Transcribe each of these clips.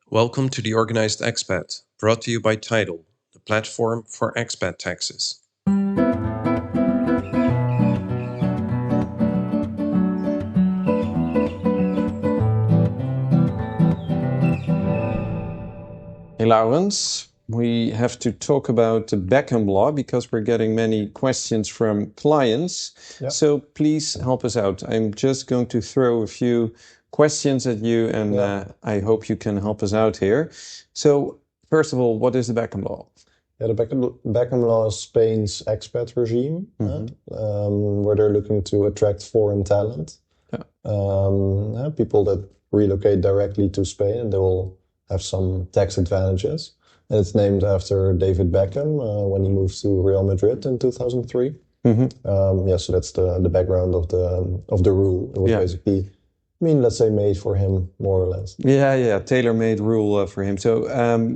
Welcome to the Organized Expat, brought to you by Tytle, the platform for expat taxes. Hey Laurens, we have to talk about the Beckham Law because we're getting many questions from clients. Yep. So please help us out. I'm just going to throw a few questions at you and I hope you can help us out here. So first of all, what is the Beckham Law? Yeah, the Beckham Law is Spain's expat regime, where they're looking to attract foreign talent. People that relocate directly to Spain, and they will have some tax advantages. And it's named after David Beckham when he moved to Real Madrid in 2003. So that's the background of the rule. It was basically, let's say made for him, more or less. Tailor-made rule for him. So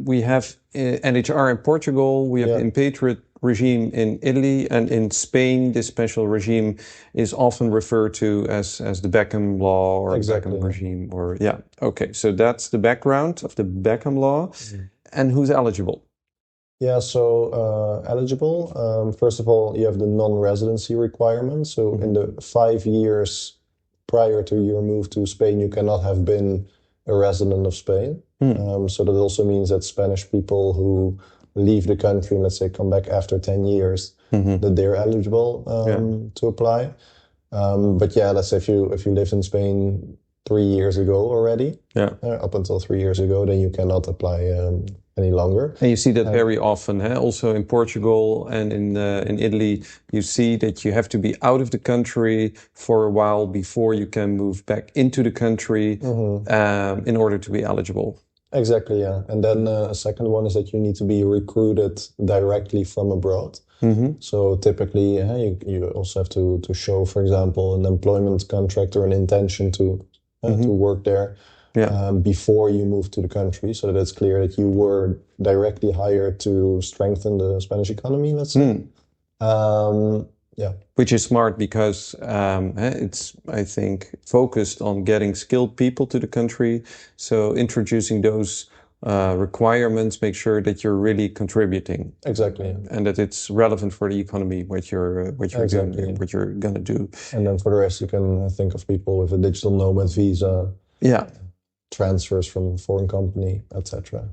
we have NHR in Portugal, we have Impatriate regime in Italy, and in Spain, this special regime is often referred to as the Beckham Law or Beckham regime. So that's the background of the Beckham Law. And who's eligible? Eligible. First of all, you have the non-residency requirement. So in the 5 years prior to your move to Spain, you cannot have been a resident of Spain. So that also means that Spanish people who leave the country and let's say come back after 10 years, that they're eligible to apply. Let's say if you lived in Spain 3 years ago already, up until 3 years ago, then you cannot apply any longer. And you see that very often, also in Portugal and in Italy, you see that you have to be out of the country for a while before you can move back into the country in order to be eligible. Exactly, yeah. And then a second one is that you need to be recruited directly from abroad. So typically, you also have to show, for example, an employment contract or an intention to work there before you move to the country, so that it's clear that you were directly hired to strengthen the Spanish economy, let's say. Which is smart because it's, I think, focused on getting skilled people to the country. So introducing those requirements, make sure that you're really contributing. Exactly. And that it's relevant for the economy, what you're going to do. And then for the rest, you can think of people with a digital nomad visa. Transfers from foreign company, etc.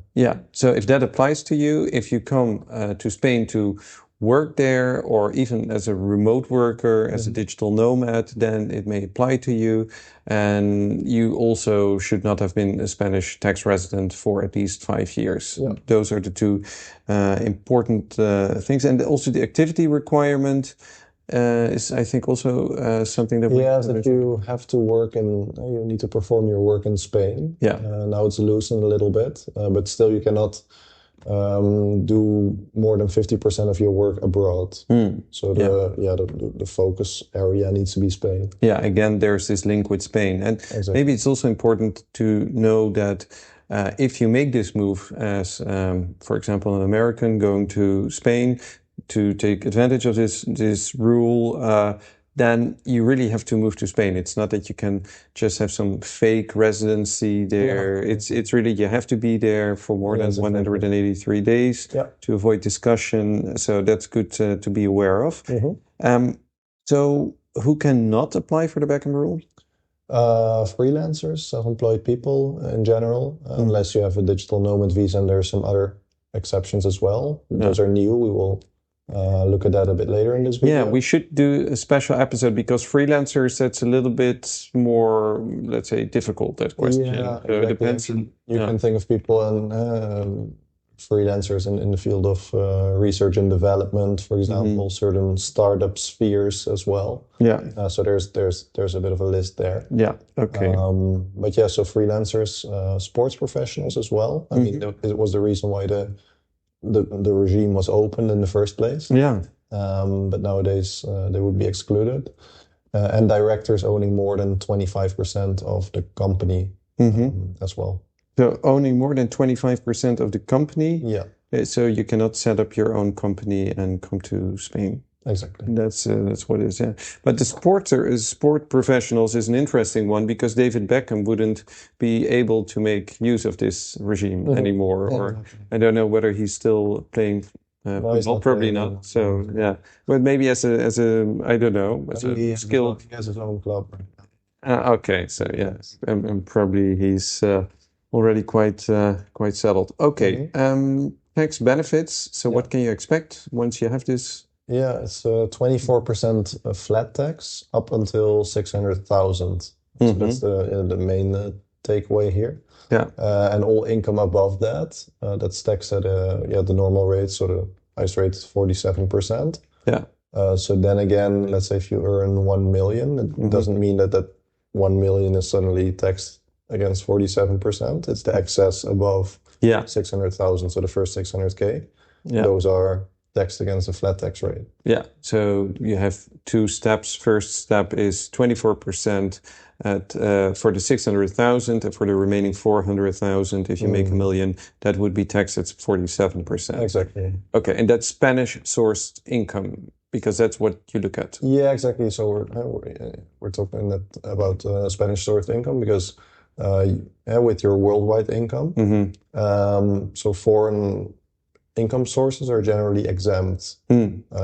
So if that applies to you, if you come to Spain to work there, or even as a remote worker, as a digital nomad, then it may apply to you. And you also should not have been a Spanish tax resident for at least 5 years. Those are the two important things. And also the activity requirement is, I think, also something that that you have to work you need to perform your work in Spain. Now it's loosened a little bit, but still you cannot do more than 50% of your work abroad. So the focus area needs to be Spain. Again, there's this link with Spain. And maybe it's also important to know that if you make this move as, for example, an American going to Spain to take advantage of this rule, then you really have to move to Spain. It's not that you can just have some fake residency there. It's really, you have to be there for more than 183 days to avoid discussion. So that's good to be aware of. So who cannot apply for the Beckham rule? Freelancers, self-employed people in general, unless you have a digital nomad visa, and there are some other exceptions as well. Those are new. We will look at that a bit later in this video. We should do a special episode because freelancers, that's a little bit more, let's say, difficult, that question. It depends. You can think of people and freelancers in the field of research and development, for example, certain startup spheres as well. So there's a bit of a list there. So freelancers, sports professionals as well. I mean, it was the reason why the regime was opened in the first place. But nowadays they would be excluded. And directors owning more than 25% of the company as well. So owning more than 25% of the company? So you cannot set up your own company and come to Spain? Exactly. That's what it is. Yeah. But the sport professionals is an interesting one because David Beckham wouldn't be able to make use of this regime anymore, or I don't know whether he's still playing. No, he's not probably playing not. So yeah, but maybe as a I don't know, as a skill. He has his own club. Okay, so yeah, and probably he's already quite settled. Okay, tax benefits. So what can you expect once you have this? Yeah, it's 24% flat tax up until 600,000. So that's the main takeaway here. Yeah. And all income above that, that's taxed at the normal rate, so the highest rate is 47%. Yeah. So then again, let's say if you earn 1 million, it doesn't mean that 1 million is suddenly taxed against 47%. It's the excess above 600,000, so the first 600K. Yeah. Those are taxed against a flat tax rate. Yeah. So you have two steps. First step is 24% for the 600,000, and for the remaining 400,000, if you make 1 million, that would be taxed at 47%. Exactly. Okay, and that's Spanish-sourced income, because that's what you look at. Yeah, exactly. So we're talking about Spanish-sourced income because with your worldwide income, so foreign income sources are generally exempt,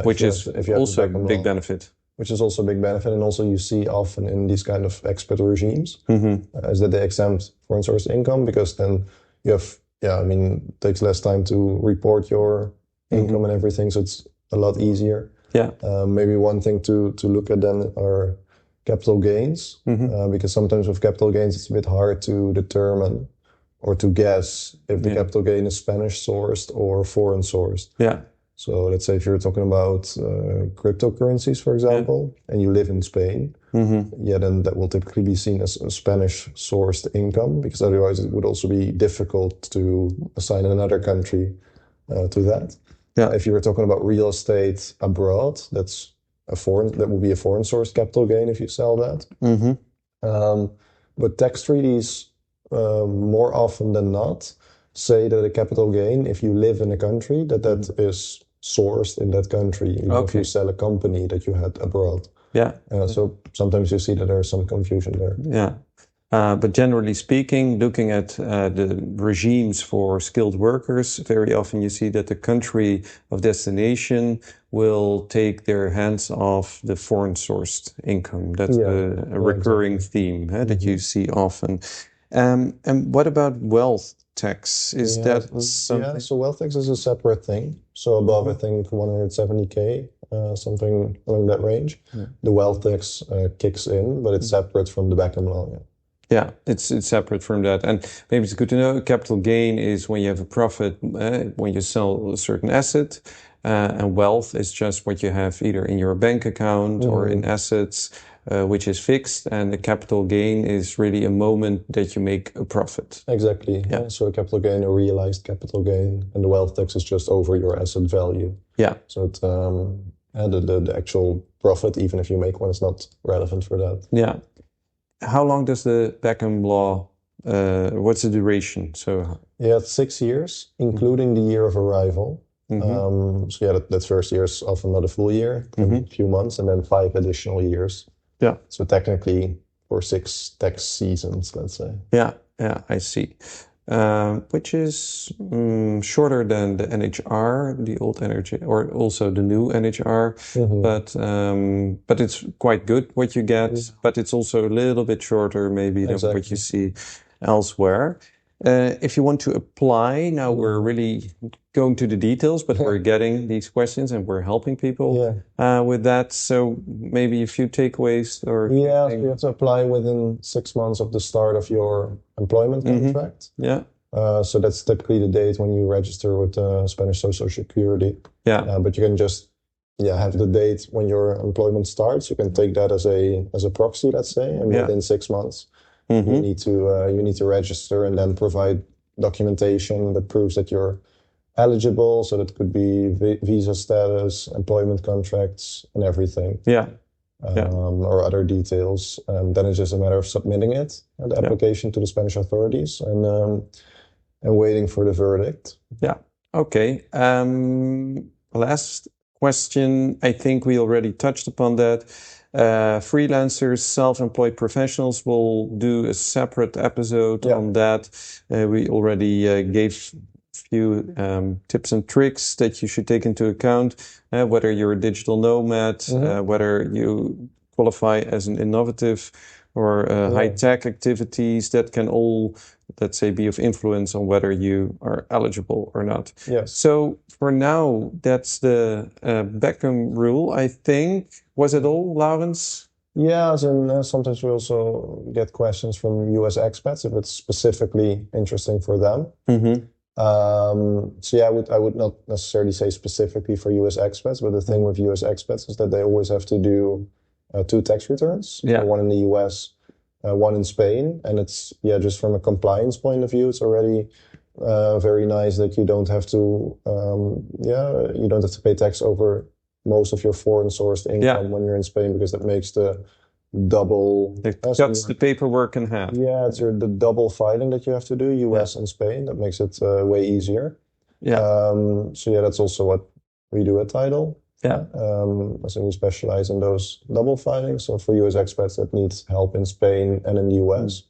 which is also a big benefit. Which is also a big benefit, and also you see often in these kind of expat regimes is that they exempt foreign sourced income because then you have, it takes less time to report your income and everything, so it's a lot easier. Yeah. Maybe one thing to look at then are capital gains, because sometimes with capital gains it's a bit hard to determine or to guess if the capital gain is Spanish sourced or foreign sourced. Yeah. So let's say if you're talking about cryptocurrencies, for example, and you live in Spain, then that will typically be seen as a Spanish sourced income, because otherwise it would also be difficult to assign another country to that. Yeah. If you were talking about real estate abroad, that would be a foreign sourced capital gain if you sell that. But tax treaties, more often than not, say that a capital gain, if you live in a country, that is sourced in that country, even if you sell a company that you had abroad. Yeah. So sometimes you see that there's some confusion there. Yeah. But generally speaking, looking at the regimes for skilled workers, very often you see that the country of destination will take their hands off the foreign sourced income. That's a recurring theme that you see often. And what about wealth tax? Is that something? Yeah, so wealth tax is a separate thing. So above, I think, 170K, something along that range, the wealth tax kicks in, but it's separate from the Beckham Law. Yeah, it's separate from that. And maybe it's good to know capital gain is when you have a profit, when you sell a certain asset, and wealth is just what you have either in your bank account or in assets, which is fixed. And the capital gain is really a moment that you make a profit. Exactly. Yeah. So a capital gain, a realized capital gain, and the wealth tax is just over your asset value. Yeah. So it's, the actual profit, even if you make one, is not relevant for that. Yeah. How long does the Beckham Law, what's the duration? So it's 6 years, including the year of arrival. That first year is often not a full year, a few months, and then 5 additional years. Yeah. So technically for 6 tax seasons, let's say. Yeah, I see. Which is shorter than the NHR, the old NHR, or also the new NHR. But it's quite good what you get, but it's also a little bit shorter maybe than what you see elsewhere. If you want to apply, now we're really going to the details, but we're getting these questions and we're helping people with that. So maybe a few takeaways or... Yeah, so you have to apply within 6 months of the start of your employment contract. Yeah. So that's typically the date when you register with Spanish Social Security. Yeah. But you can just have the date when your employment starts. You can take that as a proxy, let's say, and within 6 months. You need to register and then provide documentation that proves that you're eligible. So that could be visa status, employment contracts, and everything. Or other details. Then it's just a matter of submitting it, the application to the Spanish authorities, and waiting for the verdict. Yeah. Okay. Last question, I think we already touched upon that. Freelancers, self-employed professionals will do a separate episode on that. We already gave few tips and tricks that you should take into account, whether you're a digital nomad, whether you qualify as an innovative or high-tech activities that can all, let's say, be of influence on whether you are eligible or not. Yes. So for now, that's the Beckham rule, I think. Was it all, Laurens? Yeah, and sometimes we also get questions from US expats if it's specifically interesting for them. So yeah, I would not necessarily say specifically for US expats, but the thing with US expats is that they always have to do 2 tax returns, one in the US, one in Spain, and it's just from a compliance point of view, it's already very nice that you don't have to you don't have to pay tax over most of your foreign sourced income when you're in Spain, because that makes the double. It cuts the paperwork in half. Yeah, it's the double filing that you have to do, US and Spain. That makes it way easier. So that's also what we do at Tytle. So we specialize in those double filings. So for US expats that need help in Spain and in the US,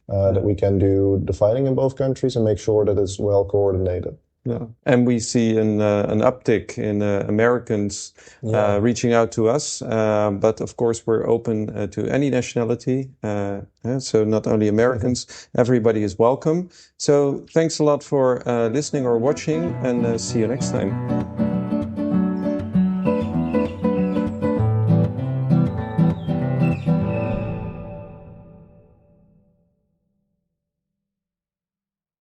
that we can do the filing in both countries and make sure that it's well coordinated. Yeah, and we see an uptick in Americans reaching out to us, but of course we're open to any nationality, so not only Americans, everybody is welcome. So thanks a lot for listening or watching, and see you next time.